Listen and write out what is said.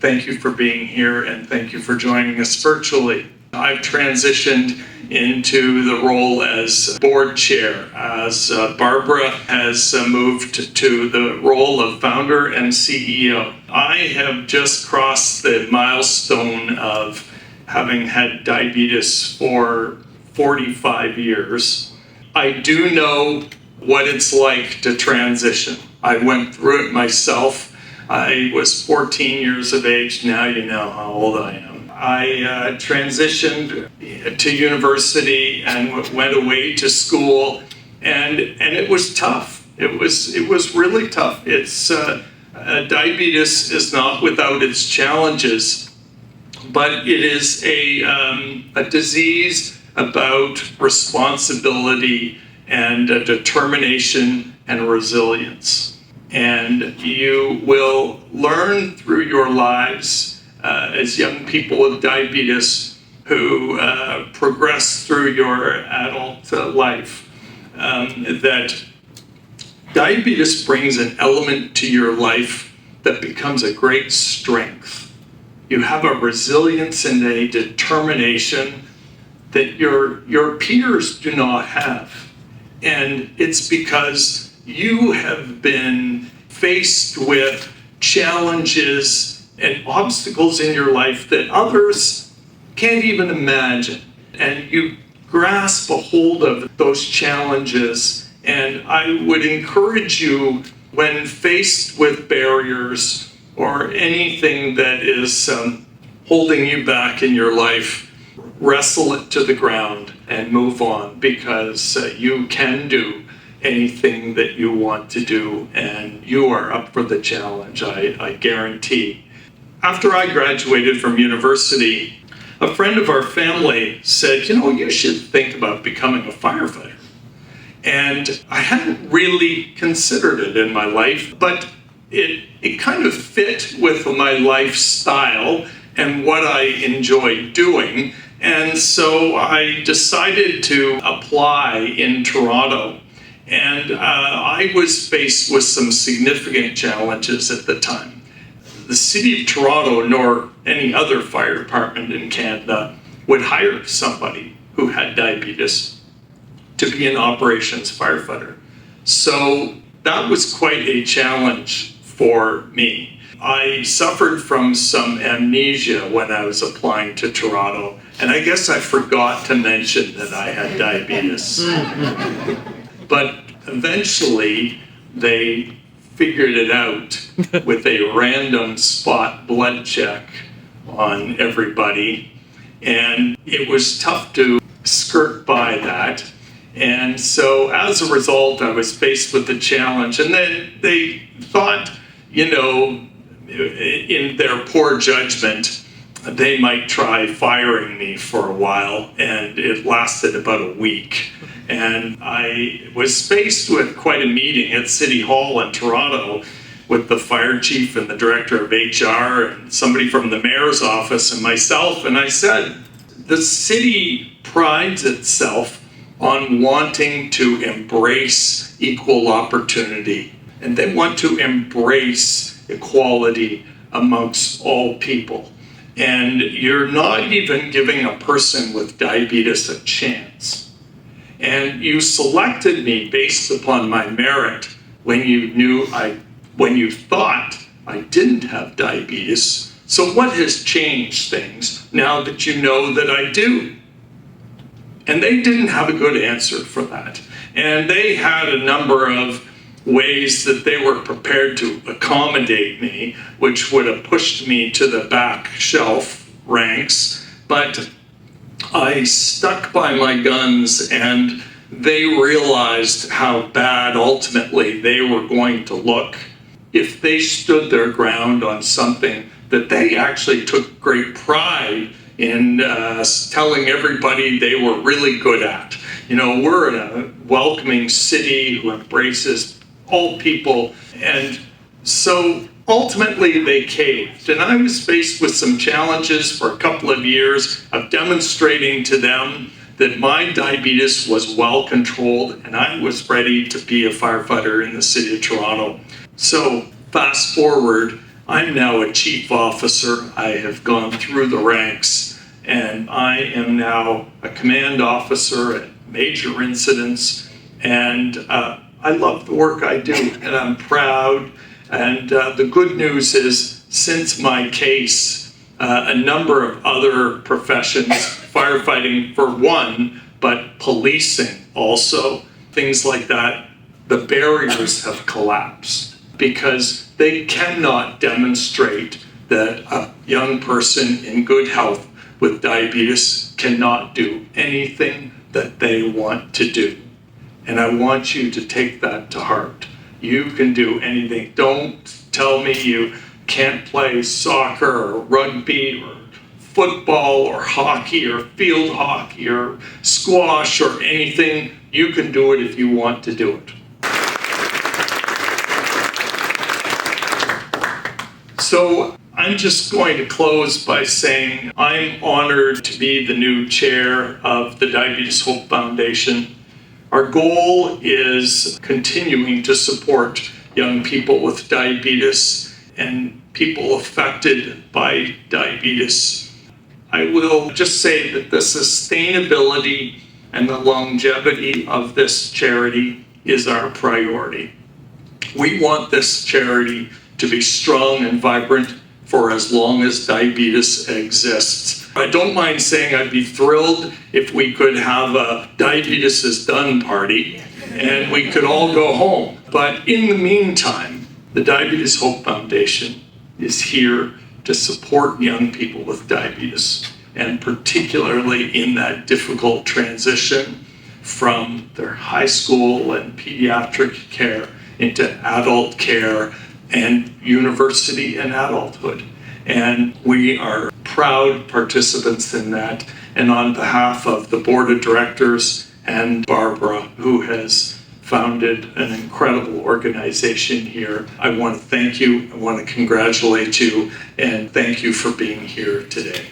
Thank you for being here, and thank you for joining us virtually. I've transitioned into the role as board chair, as Barbara has moved to the role of founder and CEO. I have just crossed the milestone of having had diabetes for 45 years. I do know what it's like to transition. I went through it myself. I was 14 years of age. Now you know how old I am. I transitioned to university and went away to school, and it was tough. It was really tough. Diabetes is not without its challenges, but it is a disease about responsibility and determination and resilience. And you will learn through your lives as young people with diabetes who progress through your adult life, that diabetes brings an element to your life that becomes a great strength. You have a resilience and a determination that your peers do not have. And it's because you have been faced with challenges and obstacles in your life that others can't even imagine. And you grasp a hold of those challenges. And I would encourage you, when faced with barriers or anything that is holding you back in your life, wrestle it to the ground and move on, because you can do anything that you want to do, and you are up for the challenge, I guarantee. After I graduated from university, a friend of our family said, you should think about becoming a firefighter. And I hadn't really considered it in my life, but it kind of fit with my lifestyle and what I enjoyed doing. And so I decided to apply in Toronto. And I was faced with some significant challenges at the time. The City of Toronto, nor any other fire department in Canada, would hire somebody who had diabetes to be an operations firefighter. So that was quite a challenge for me. I suffered from some amnesia when I was applying to Toronto, and I guess I forgot to mention that I had diabetes. But eventually, they figured it out with a random spot blood check on everybody. And it was tough to skirt by that. And so as a result, I was faced with the challenge. And then they thought, in their poor judgment, they might try firing me for a while. And it lasted about a week. And I was faced with quite a meeting at City Hall in Toronto with the fire chief and the director of HR and somebody from the mayor's office and myself. And I said, the city prides itself on wanting to embrace equal opportunity. And they want to embrace equality amongst all people. And you're not even giving a person with diabetes a chance. And you selected me based upon my merit when you thought I didn't have diabetes. So what has changed things now that you know that I do? And they didn't have a good answer for that. And they had a number of ways that they were prepared to accommodate me, which would have pushed me to the back shelf ranks. But I stuck by my guns, and they realized how bad ultimately they were going to look if they stood their ground on something that they actually took great pride in telling everybody they were really good at. We're in a welcoming city who embraces all people, and so ultimately they caved. And I was faced with some challenges for a couple of years of demonstrating to them that my diabetes was well controlled and I was ready to be a firefighter in the City of Toronto. So fast forward, I'm now a chief officer. I have gone through the ranks, and I am now a command officer at major incidents. And I love the work I do, and I'm proud. And the good news is, since my case, a number of other professions, firefighting for one, but policing also, things like that, the barriers have collapsed because they cannot demonstrate that a young person in good health with diabetes cannot do anything that they want to do. And I want you to take that to heart. You can do anything. Don't tell me you can't play soccer or rugby or football or hockey or field hockey or squash or anything. You can do it if you want to do it. So I'm just going to close by saying I'm honored to be the new chair of the Diabetes Hope Foundation. Our goal is continuing to support young people with diabetes and people affected by diabetes. I will just say that the sustainability and the longevity of this charity is our priority. We want this charity to be strong and vibrant for as long as diabetes exists. I don't mind saying I'd be thrilled if we could have a diabetes is done party and we could all go home. But in the meantime, the Diabetes Hope Foundation is here to support young people with diabetes, and particularly in that difficult transition from their high school and pediatric care into adult care and university and adulthood. And we are proud participants in that. And on behalf of the board of directors and Barbara, who has founded an incredible organization here, I want to thank you. I want to congratulate you, and thank you for being here today.